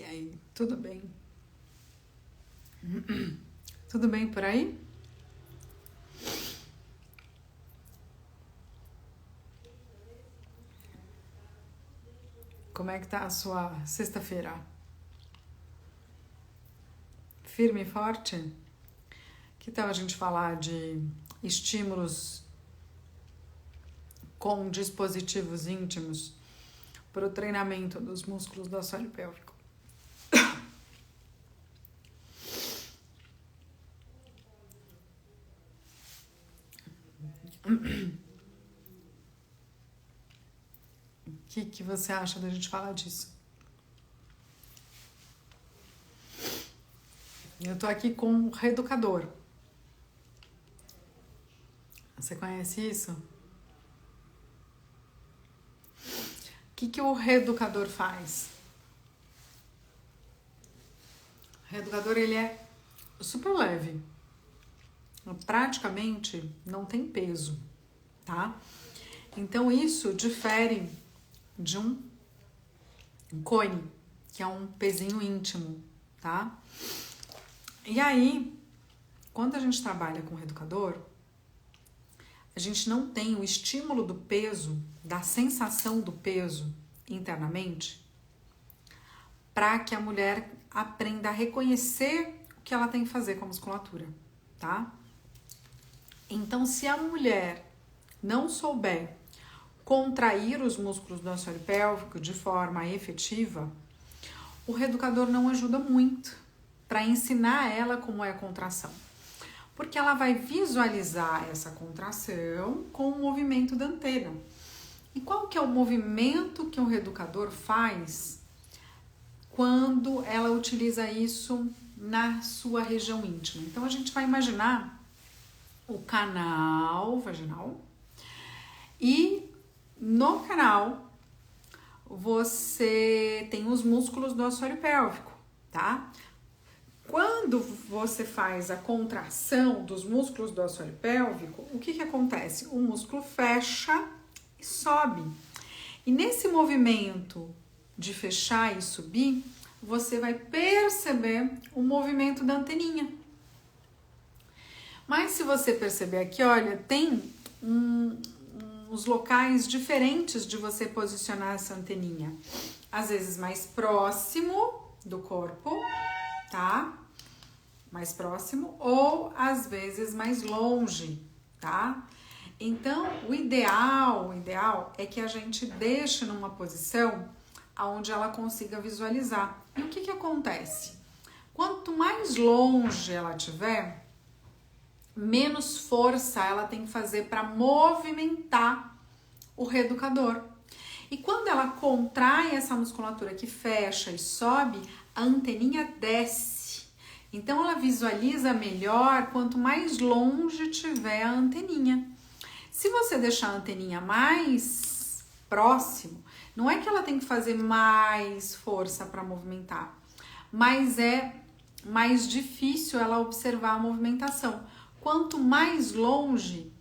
E aí, tudo bem? Tudo bem por aí? Como é que tá a sua sexta-feira? Firme e forte? Que tal a gente falar de estímulos com dispositivos íntimos para o treinamento dos músculos do assoalho pélvico? O que você acha da gente falar disso? Eu tô aqui com um reeducador. Você conhece isso? O que o reeducador faz? O reeducador, ele é super leve. Praticamente não tem peso, tá? Então isso difere de um cone, que é um pezinho íntimo, tá? E aí, quando a gente trabalha com o reeducador, a gente não tem o estímulo do peso, da sensação do peso internamente, para que a mulher aprenda a reconhecer o que ela tem que fazer com a musculatura, tá? Então, se a mulher não souber contrair os músculos do assoalho pélvico de forma efetiva, o reeducador não ajuda muito para ensinar ela como é a contração. Porque ela vai visualizar essa contração com o movimento da antena. E qual que é o movimento que o reeducador faz quando ela utiliza isso na sua região íntima? Então, a gente vai imaginar o canal vaginal e no canal você tem os músculos do assoalho pélvico, tá? Quando você faz a contração dos músculos do assoalho pélvico, o que acontece? O músculo fecha e sobe. E nesse movimento de fechar e subir, você vai perceber o movimento da anteninha. Mas se você perceber aqui, olha, tem uns locais diferentes de você posicionar essa anteninha. Às vezes mais próximo do corpo, tá? Mais próximo, ou às vezes mais longe, tá? Então, o ideal é que a gente deixe numa posição onde ela consiga visualizar. E o que acontece? Quanto mais longe ela tiver, menos força ela tem que fazer para movimentar o reeducador. E quando ela contrai essa musculatura que fecha e sobe, a anteninha desce. Então ela visualiza melhor quanto mais longe tiver a anteninha. Se você deixar a anteninha mais próximo, não é que ela tem que fazer mais força para movimentar, mas é mais difícil ela observar a movimentação. Quanto mais longe,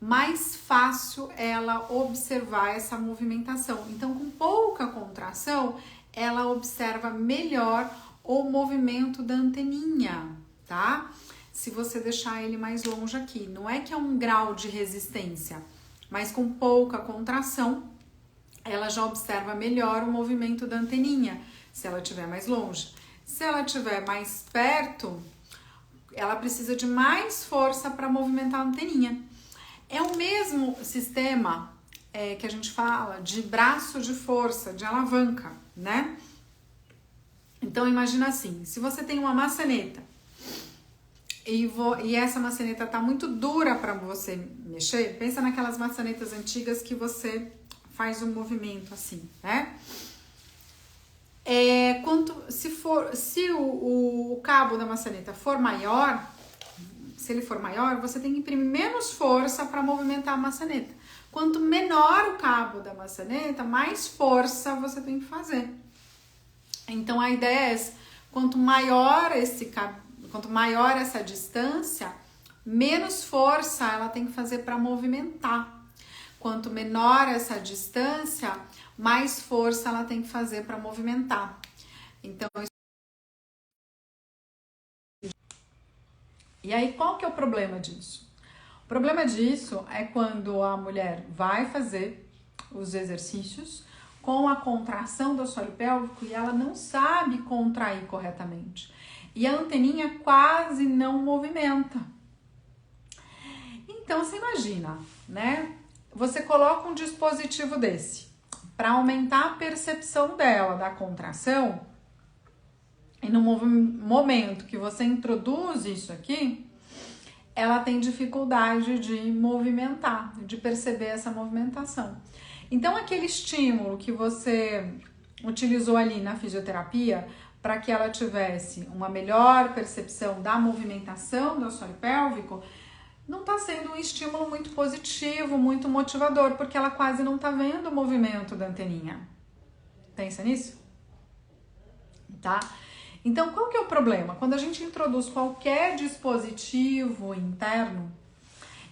mais fácil ela observar essa movimentação. Então, com pouca contração, ela observa melhor o movimento da anteninha, tá? Se você deixar ele mais longe aqui. Não é que é um grau de resistência, mas com pouca contração, ela já observa melhor o movimento da anteninha, se ela estiver mais longe. Se ela estiver mais perto, ela precisa de mais força para movimentar a anteninha. É o mesmo sistema que a gente fala de braço de força, de alavanca, né? Então, imagina assim, se você tem uma maçaneta e essa maçaneta tá muito dura para você mexer, pensa naquelas maçanetas antigas que você faz um movimento assim, né? Se o cabo da maçaneta for maior, se ele for maior, você tem que imprimir menos força para movimentar a maçaneta. Quanto menor o cabo da maçaneta, mais força você tem que fazer. Então a ideia é essa, quanto maior essa distância, menos força ela tem que fazer para movimentar. Quanto menor essa distância, mais força ela tem que fazer para movimentar. Então, e aí qual que é o problema disso? O problema disso é quando a mulher vai fazer os exercícios com a contração do assoalho pélvico e ela não sabe contrair corretamente. E a anteninha quase não movimenta. Então, você imagina, né? Você coloca um dispositivo desse para aumentar a percepção dela da contração e no momento que você introduz isso aqui, ela tem dificuldade de movimentar, de perceber essa movimentação. Então, aquele estímulo que você utilizou ali na fisioterapia para que ela tivesse uma melhor percepção da movimentação do assoalho pélvico, não está sendo um estímulo muito positivo, muito motivador, porque ela quase não está vendo o movimento da anteninha. Pensa nisso? Tá? Então, qual que é o problema? Quando a gente introduz qualquer dispositivo interno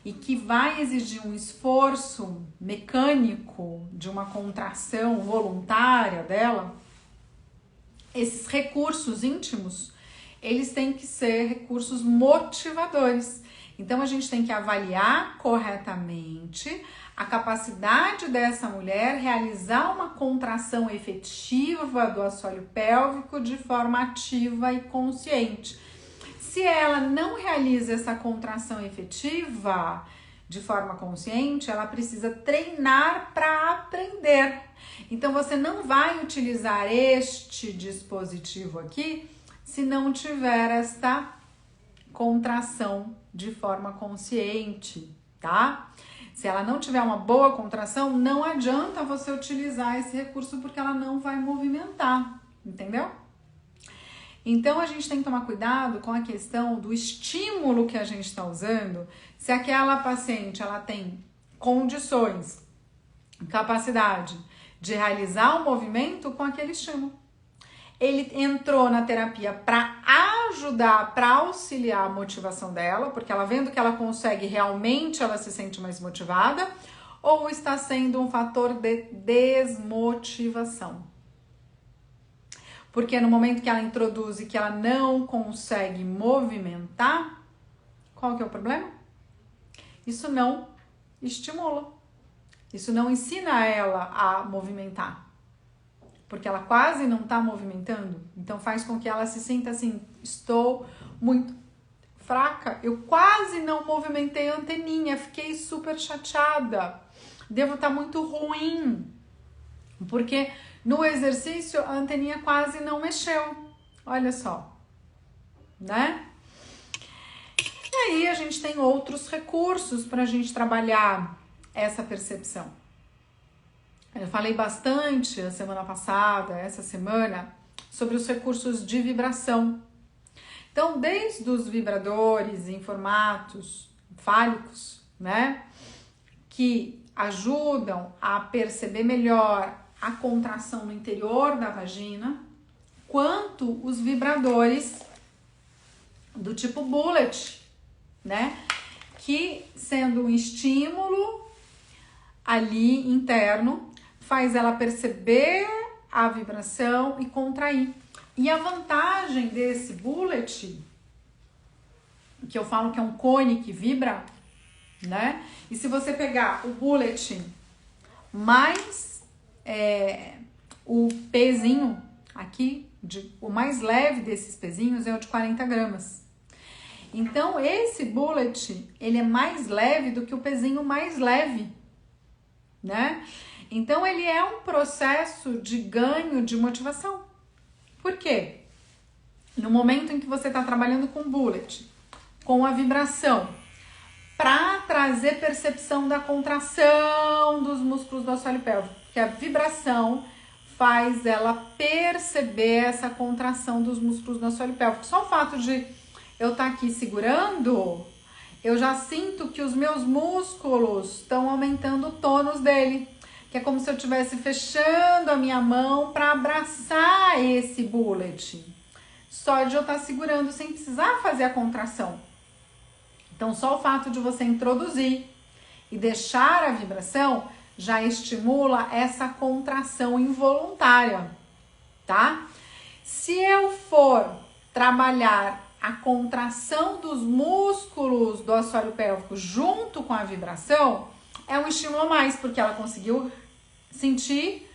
e que vai exigir um esforço mecânico de uma contração voluntária dela, esses recursos íntimos, eles têm que ser recursos motivadores. Então, a gente tem que avaliar corretamente a capacidade dessa mulher realizar uma contração efetiva do assoalho pélvico de forma ativa e consciente. Se ela não realiza essa contração efetiva de forma consciente, ela precisa treinar para aprender. Então, você não vai utilizar este dispositivo aqui se não tiver esta contração de forma consciente, tá? Se ela não tiver uma boa contração, não adianta você utilizar esse recurso porque ela não vai movimentar, entendeu? Então, a gente tem que tomar cuidado com a questão do estímulo que a gente está usando. Se aquela paciente ela tem condições, capacidade de realizar um movimento com aquele estímulo. Ele entrou na terapia para ajudar, para auxiliar a motivação dela, porque ela vendo que ela consegue, realmente ela se sente mais motivada, ou está sendo um fator de desmotivação. Porque no momento que ela introduz e que ela não consegue movimentar, qual que é o problema? Isso não estimula. Isso não ensina ela a movimentar. Porque ela quase não está movimentando. Então faz com que ela se sinta assim, estou muito fraca. Eu quase não movimentei a anteninha, fiquei super chateada. Devo estar muito ruim. Porque no exercício a anteninha quase não mexeu. Olha só, né? E aí a gente tem outros recursos para a gente trabalhar essa percepção. Eu falei bastante a semana passada, essa semana, sobre os recursos de vibração. Então, desde os vibradores em formatos fálicos, né, que ajudam a perceber melhor a contração no interior da vagina, quanto os vibradores do tipo bullet, né, que sendo um estímulo ali interno, faz ela perceber a vibração e contrair. E a vantagem desse bullet, que eu falo que é um cone que vibra, né? E se você pegar o bullet mais o pezinho aqui, o mais leve desses pezinhos é o de 40 gramas. Então, esse bullet, ele é mais leve do que o pezinho mais leve, né? Então, ele é um processo de ganho de motivação. Por quê? No momento em que você está trabalhando com bullet, com a vibração, para trazer percepção da contração dos músculos do assoalho pélvico, porque a vibração faz ela perceber essa contração dos músculos do assoalho pélvico. Só o fato de eu estar aqui segurando, eu já sinto que os meus músculos estão aumentando o tônus dele. Que é como se eu estivesse fechando a minha mão para abraçar esse bullet. Só de eu estar segurando sem precisar fazer a contração. Então, só o fato de você introduzir e deixar a vibração já estimula essa contração involuntária, tá? Se eu for trabalhar a contração dos músculos do assoalho pélvico junto com a vibração, é um estímulo a mais, porque ela conseguiu sentir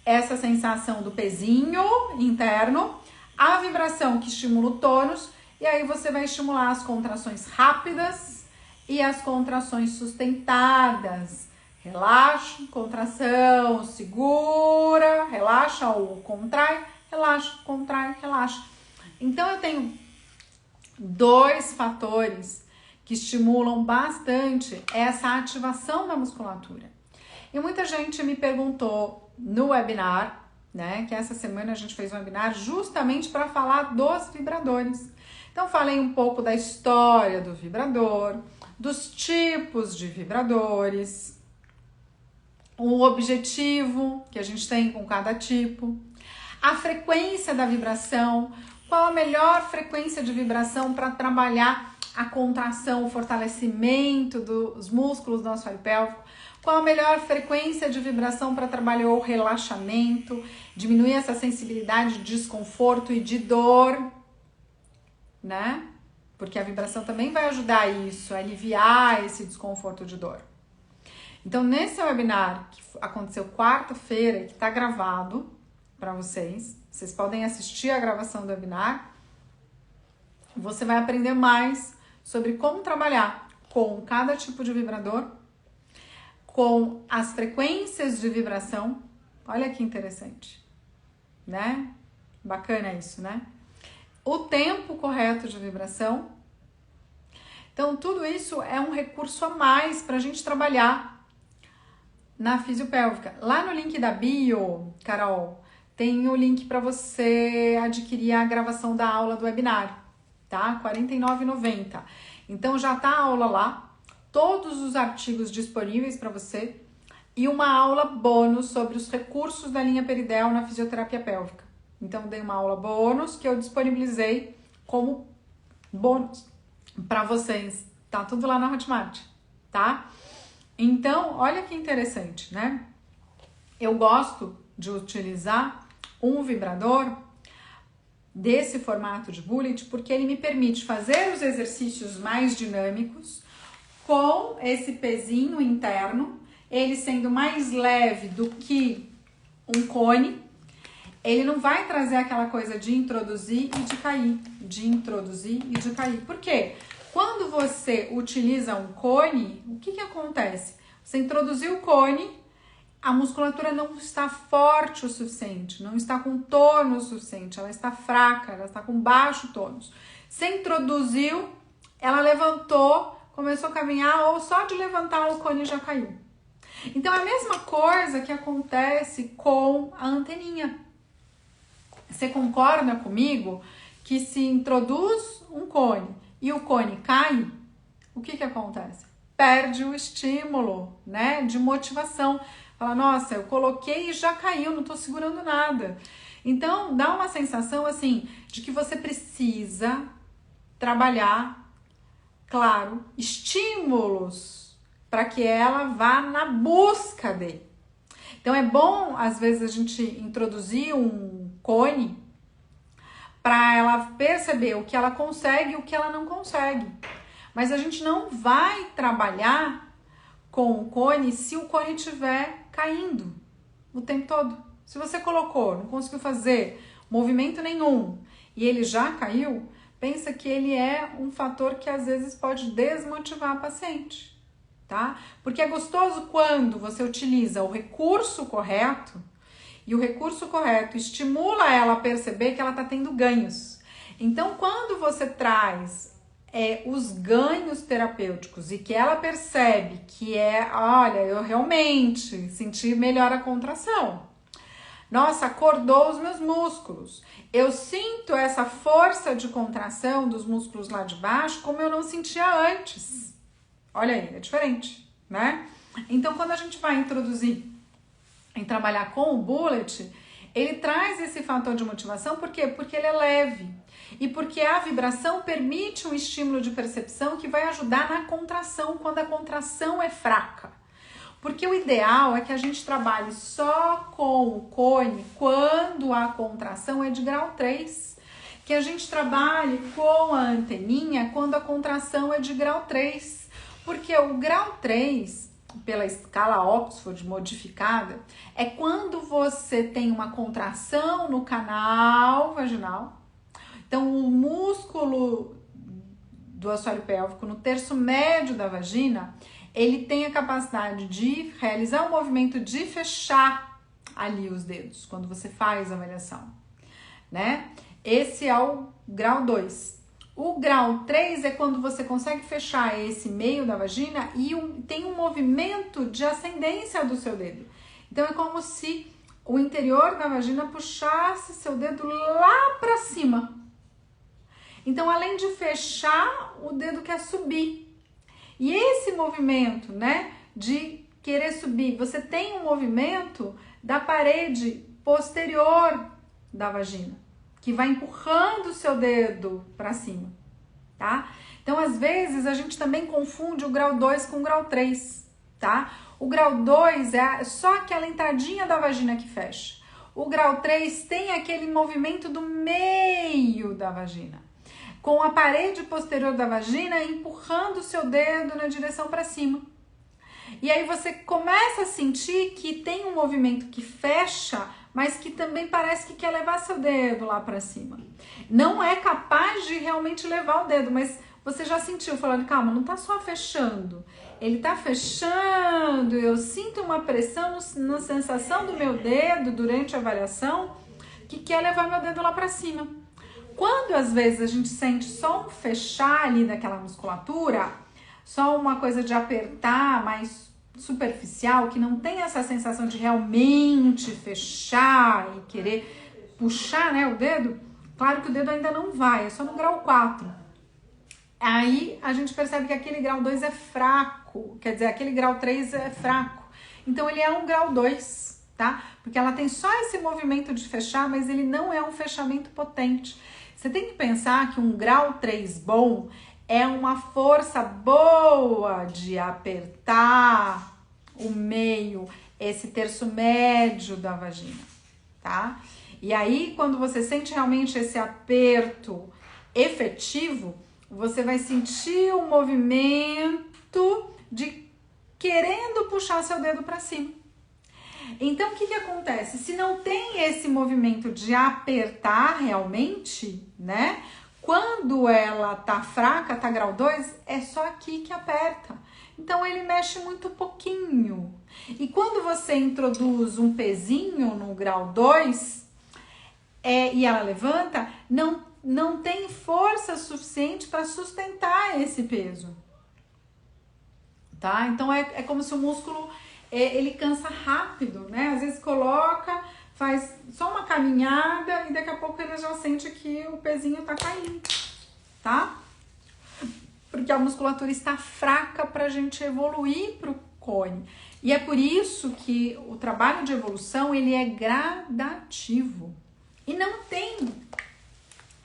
essa sensação do pezinho interno, a vibração que estimula o tônus, e aí você vai estimular as contrações rápidas e as contrações sustentadas. Relaxa, contração, segura, relaxa ou contrai, relaxa, contrai, relaxa. Então eu tenho 2 fatores que estimulam bastante essa ativação da musculatura. E muita gente me perguntou no webinar, né, que essa semana a gente fez um webinar justamente para falar dos vibradores. Então falei um pouco da história do vibrador, dos tipos de vibradores, o objetivo que a gente tem com cada tipo, a frequência da vibração, qual a melhor frequência de vibração para trabalhar a contração, o fortalecimento dos músculos do assoalho pélvico, qual a melhor frequência de vibração para trabalhar o relaxamento, diminuir essa sensibilidade de desconforto e de dor, né? Porque a vibração também vai ajudar isso, a aliviar esse desconforto de dor. Então, nesse webinar que aconteceu quarta-feira, que está gravado para vocês podem assistir a gravação do webinar, você vai aprender mais sobre como trabalhar com cada tipo de vibrador, com as frequências de vibração. Olha que interessante, né? Bacana isso, né? O tempo correto de vibração. Então, tudo isso é um recurso a mais para a gente trabalhar na fisiopélvica. Lá no link da bio, Carol, tem o link para você adquirir a gravação da aula do webinar, tá? R$ 49,90. Então, já tá a aula lá, todos os artigos disponíveis para você e uma aula bônus sobre os recursos da linha Peridel na fisioterapia pélvica. Então, dei uma aula bônus que eu disponibilizei como bônus para vocês. Tá tudo lá na Hotmart, tá? Então, olha que interessante, né? Eu gosto de utilizar um vibrador desse formato de bullet porque ele me permite fazer os exercícios mais dinâmicos com esse pezinho interno, ele sendo mais leve do que um cone. Ele não vai trazer aquela coisa de introduzir e de cair, de introduzir e de cair. Por quê? Quando você utiliza um cone, o que acontece? Você introduziu o cone, a musculatura não está forte o suficiente, não está com tônus suficiente, ela está fraca, ela está com baixo tônus. Você introduziu, ela levantou, começou a caminhar, ou só de levantar o cone já caiu. Então é a mesma coisa que acontece com a anteninha. Você concorda comigo que se introduz um cone e o cone cai, o que acontece? Perde o estímulo, né, de motivação. Fala, nossa, eu coloquei e já caiu, não tô segurando nada. Então, dá uma sensação, assim, de que você precisa trabalhar, claro, estímulos para que ela vá na busca dele. Então, é bom, às vezes, a gente introduzir um cone para ela perceber o que ela consegue e o que ela não consegue. Mas a gente não vai trabalhar com o cone se o cone estiver caindo o tempo todo. Se você colocou, não conseguiu fazer movimento nenhum e ele já caiu, pensa que ele é um fator que às vezes pode desmotivar a paciente, tá? Porque é gostoso quando você utiliza o recurso correto e o recurso correto estimula ela a perceber que ela está tendo ganhos. Então, quando você traz os ganhos terapêuticos e que ela percebe que olha, eu realmente senti melhor a contração. Nossa, acordou os meus músculos. Eu sinto essa força de contração dos músculos lá de baixo como eu não sentia antes. Olha aí, é diferente, né? Então, quando a gente vai introduzir em trabalhar com o bullet, ele traz esse fator de motivação, por quê? Porque ele é leve. E porque a vibração permite um estímulo de percepção que vai ajudar na contração, quando a contração é fraca. Porque o ideal é que a gente trabalhe só com o cone quando a contração é de grau 3. Que a gente trabalhe com a anteninha quando a contração é de grau 3. Porque o grau 3, pela escala Oxford modificada, é quando você tem uma contração no canal vaginal. Então, o músculo do assoalho pélvico no terço médio da vagina, ele tem a capacidade de realizar um movimento de fechar ali os dedos, quando você faz a avaliação, né? Esse é o grau 2. O grau 3 é quando você consegue fechar esse meio da vagina e tem um movimento de ascendência do seu dedo. Então, é como se o interior da vagina puxasse seu dedo lá para cima. Então, além de fechar, o dedo quer subir. E esse movimento, né, de querer subir, você tem um movimento da parede posterior da vagina, que vai empurrando o seu dedo para cima, tá? Então, às vezes, a gente também confunde o grau 2 com o grau 3, tá? O grau 2 é só aquela entradinha da vagina que fecha. O grau 3 tem aquele movimento do meio da vagina, com a parede posterior da vagina empurrando o seu dedo na direção para cima. E aí você começa a sentir que tem um movimento que fecha, mas que também parece que quer levar seu dedo lá para cima. Não é capaz de realmente levar o dedo, mas você já sentiu falando, calma, não tá só fechando, ele tá fechando, eu sinto uma pressão na sensação do meu dedo durante a avaliação que quer levar meu dedo lá para cima. Quando às vezes a gente sente só um fechar ali daquela musculatura, só uma coisa de apertar mais superficial, que não tem essa sensação de realmente fechar e querer puxar, né, o dedo, claro que o dedo ainda não vai, é só no grau 4. Aí a gente percebe que aquele grau 2 é fraco, quer dizer, aquele grau 3 é fraco. Então ele é um grau 2, tá? Porque ela tem só esse movimento de fechar, mas ele não é um fechamento potente. Você tem que pensar que um grau 3 bom é uma força boa de apertar o meio, esse terço médio da vagina, tá? E aí, quando você sente realmente esse aperto efetivo, você vai sentir o movimento de querendo puxar seu dedo para cima. Então, o que acontece? Se não tem esse movimento de apertar realmente, né? Quando ela tá fraca, tá grau 2, é só aqui que aperta. Então, ele mexe muito pouquinho. E quando você introduz um pezinho no grau 2, e ela levanta, não tem força suficiente para sustentar esse peso. Tá? Então, é como se o músculo... ele cansa rápido, né? Às vezes coloca, faz só uma caminhada e daqui a pouco ele já sente que o pezinho tá caindo, tá? Porque a musculatura está fraca pra gente evoluir pro cone. E é por isso que o trabalho de evolução, ele é gradativo. E não tem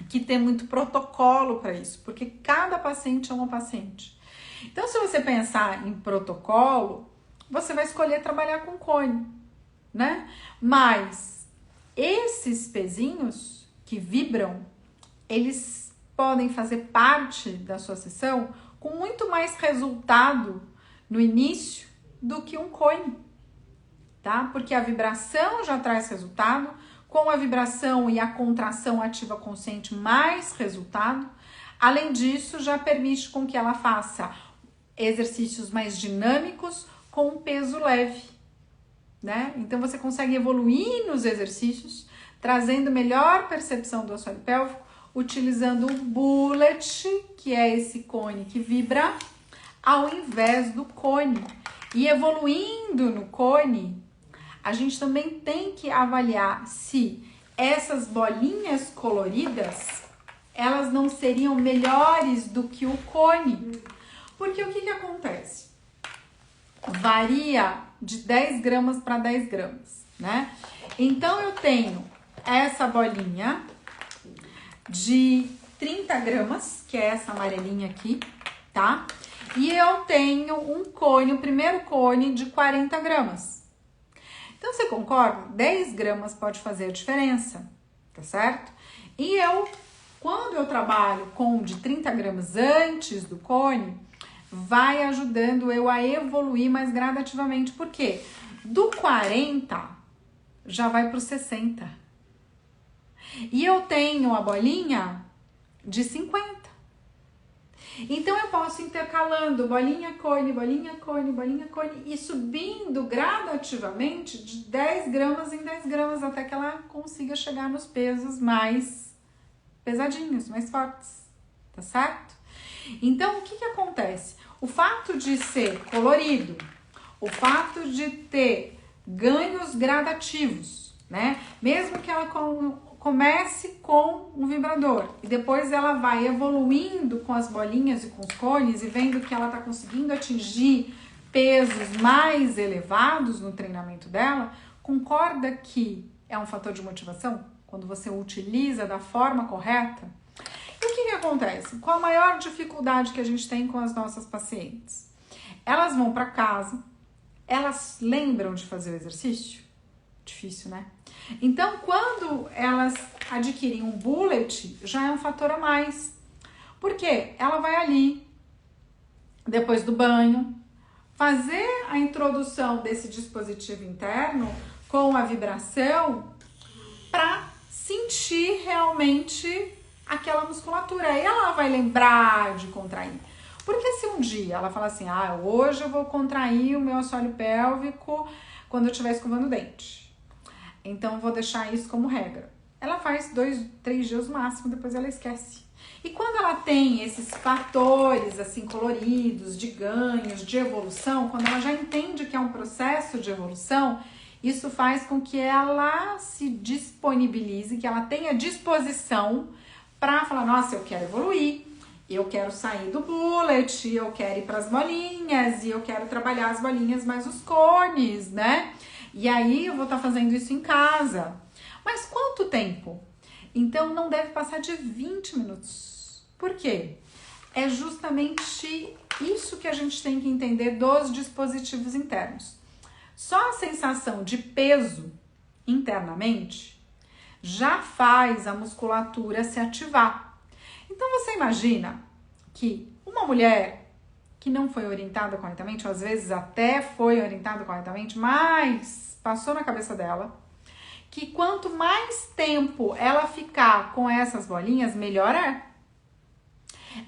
que ter muito protocolo para isso, porque cada paciente é uma paciente. Então, se você pensar em protocolo, você vai escolher trabalhar com cone, né? Mas esses pezinhos que vibram, eles podem fazer parte da sua sessão com muito mais resultado no início do que um cone, tá? Porque a vibração já traz resultado, com a vibração e a contração ativa consciente mais resultado. Além disso, já permite com que ela faça exercícios mais dinâmicos, com um peso leve, né? Então, você consegue evoluir nos exercícios, trazendo melhor percepção do assoalho pélvico, utilizando o bullet, que é esse cone que vibra, ao invés do cone. E evoluindo no cone, a gente também tem que avaliar se essas bolinhas coloridas, elas não seriam melhores do que o cone. Porque o que acontece? Varia de 10 gramas para 10 gramas, né? Então, eu tenho essa bolinha de 30 gramas, que é essa amarelinha aqui, tá? e eu tenho um cone, o primeiro cone de 40 gramas. Então, você concorda? 10 gramas pode fazer a diferença, tá certo? E quando eu trabalho com de 30 gramas antes do cone, vai ajudando eu a evoluir mais gradativamente. Por quê? Do 40 já vai para o 60. E eu tenho a bolinha de 50. Então eu posso ir intercalando bolinha, cone, bolinha, cone, bolinha, cone e subindo gradativamente de 10 gramas em 10 gramas até que ela consiga chegar nos pesos mais pesadinhos, mais fortes, tá certo? Então o que acontece? O fato de ser colorido, o fato de ter ganhos gradativos, né? Mesmo que ela comece com um vibrador e depois ela vai evoluindo com as bolinhas e com os cones e vendo que ela tá conseguindo atingir pesos mais elevados no treinamento dela, concorda que é um fator de motivação quando você utiliza da forma correta? E o que acontece? Qual a maior dificuldade que a gente tem com as nossas pacientes? Elas vão para casa, elas lembram de fazer o exercício? Difícil, né? Então, quando elas adquirem um bullet, já é um fator a mais. Porque ela vai ali, depois do banho, fazer a introdução desse dispositivo interno com a vibração para sentir realmente aquela musculatura. Aí ela vai lembrar de contrair. Porque se um dia ela fala assim, hoje eu vou contrair o meu assoalho pélvico quando eu estiver escovando o dente. Então, vou deixar isso como regra. Ela faz 2, 3 dias no máximo, depois ela esquece. E quando ela tem esses fatores, assim, coloridos, de ganhos, de evolução, quando ela já entende que é um processo de evolução, isso faz com que ela se disponibilize, que ela tenha disposição para falar, nossa, eu quero evoluir, eu quero sair do bullet, eu quero ir para as bolinhas, e eu quero trabalhar as bolinhas mais os cones, né? E aí eu vou estar fazendo isso em casa. Mas quanto tempo? Então não deve passar de 20 minutos. Por quê? É justamente isso que a gente tem que entender dos dispositivos internos. Só a sensação de peso internamente já faz a musculatura se ativar. Então você imagina que uma mulher que não foi orientada corretamente, ou às vezes até foi orientada corretamente, mas passou na cabeça dela que quanto mais tempo ela ficar com essas bolinhas, melhor é.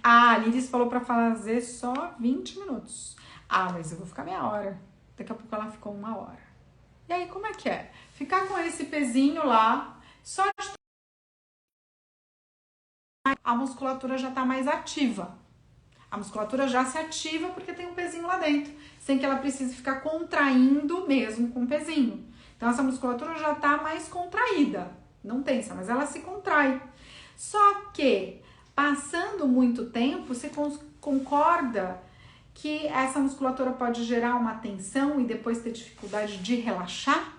A Liris falou para fazer só 20 minutos. Mas eu vou ficar meia hora. Daqui a pouco ela ficou 1 hora. E aí, como é que é? Ficar com esse pezinho lá, só de... a musculatura já tá mais ativa. A musculatura já se ativa porque tem um pezinho lá dentro, sem que ela precise ficar contraindo mesmo com o pezinho. Então, essa musculatura já tá mais contraída. Não tensa, mas ela se contrai. Só que, passando muito tempo, você concorda que essa musculatura pode gerar uma tensão e depois ter dificuldade de relaxar?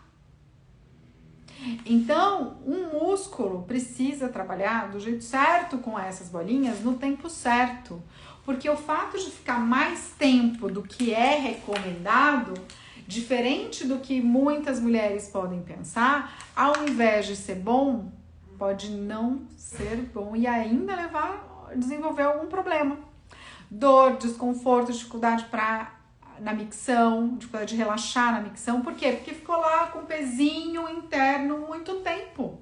Então, um músculo precisa trabalhar do jeito certo com essas bolinhas no tempo certo. Porque o fato de ficar mais tempo do que é recomendado, diferente do que muitas mulheres podem pensar, ao invés de ser bom, pode não ser bom e ainda levar a desenvolver algum problema. Dor, desconforto, dificuldade na micção, dificuldade de relaxar na micção. Por quê? Porque ficou lá com o pezinho interno muito tempo.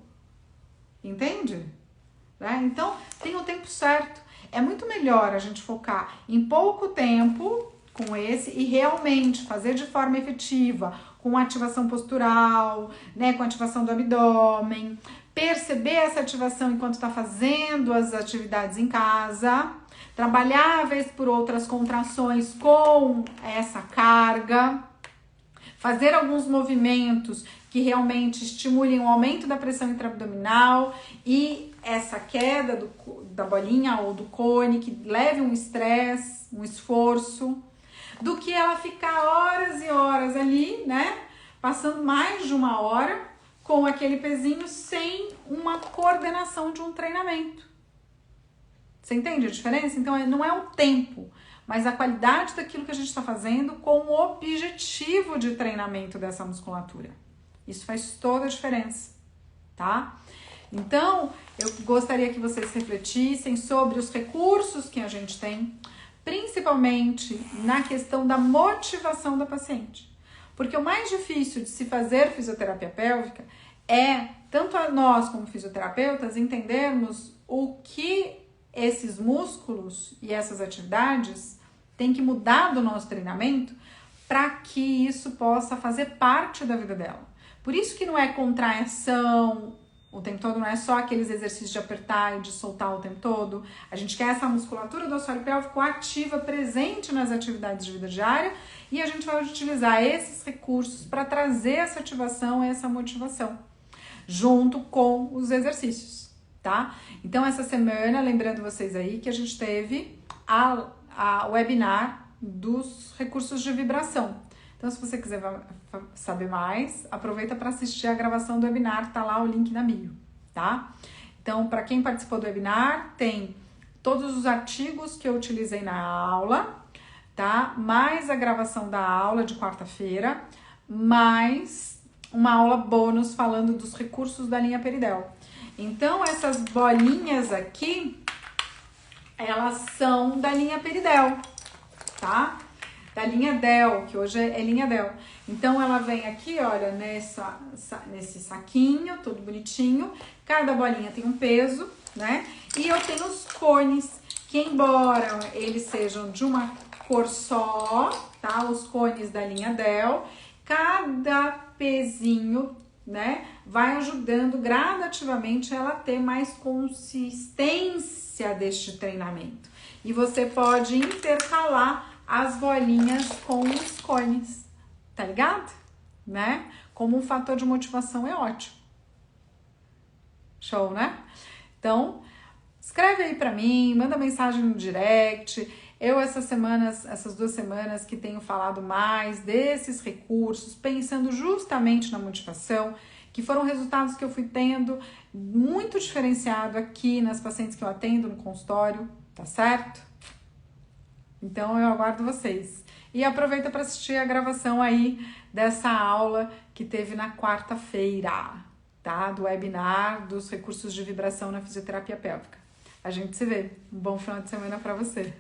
Entende? Né? Então, tem o tempo certo. É muito melhor a gente focar em pouco tempo com esse e realmente fazer de forma efetiva, com ativação postural, né, com ativação do abdômen, perceber essa ativação enquanto está fazendo as atividades em casa, trabalhar vez por outras contrações com essa carga, fazer alguns movimentos que realmente estimulem o aumento da pressão intraabdominal e essa queda da bolinha ou do cone, que leve um estresse, um esforço, do que ela ficar horas e horas ali, né, passando mais de 1 hora com aquele pezinho sem uma coordenação de um treinamento. Você entende a diferença? Então, não é o tempo, mas a qualidade daquilo que a gente está fazendo com o objetivo de treinamento dessa musculatura. Isso faz toda a diferença, tá? Então, eu gostaria que vocês refletissem sobre os recursos que a gente tem, principalmente na questão da motivação da paciente. Porque o mais difícil de se fazer fisioterapia pélvica é, tanto nós como fisioterapeutas, entendermos o que esses músculos e essas atividades têm que mudar do nosso treinamento para que isso possa fazer parte da vida dela. Por isso que não é contração o tempo todo, não é só aqueles exercícios de apertar e de soltar o tempo todo. A gente quer essa musculatura do assoalho pélvico ativa, presente nas atividades de vida diária, e a gente vai utilizar esses recursos para trazer essa ativação e essa motivação, junto com os exercícios, tá? Então, essa semana, lembrando vocês aí que a gente teve a webinar dos recursos de vibração. Então, se você quiser saber mais, aproveita para assistir a gravação do webinar, tá lá o link na bio, tá? Então, para quem participou do webinar, tem todos os artigos que eu utilizei na aula, tá? Mais a gravação da aula de quarta-feira, mais uma aula bônus falando dos recursos da linha Peridel. Então, essas bolinhas aqui, elas são da linha Peridel, tá? Da linha Del, que hoje é linha Del. Então, ela vem aqui, olha, nesse saquinho, todo bonitinho. Cada bolinha tem um peso, né? E eu tenho os cones, que embora eles sejam de uma cor só, tá? Os cones da linha Del, cada pezinho, né, vai ajudando gradativamente ela a ter mais consistência deste treinamento. E você pode intercalar as bolinhas com os cones, tá ligado? Né? Como um fator de motivação é ótimo. Show, né? Então, escreve aí pra mim, manda mensagem no direct. Eu essas 2 semanas que tenho falado mais desses recursos, pensando justamente na motivação, que foram resultados que eu fui tendo muito diferenciado aqui nas pacientes que eu atendo no consultório, tá certo? Então, eu aguardo vocês. E aproveita para assistir a gravação aí dessa aula que teve na quarta-feira, tá? Do webinar dos recursos de vibração na fisioterapia pélvica. A gente se vê. Um bom final de semana para você.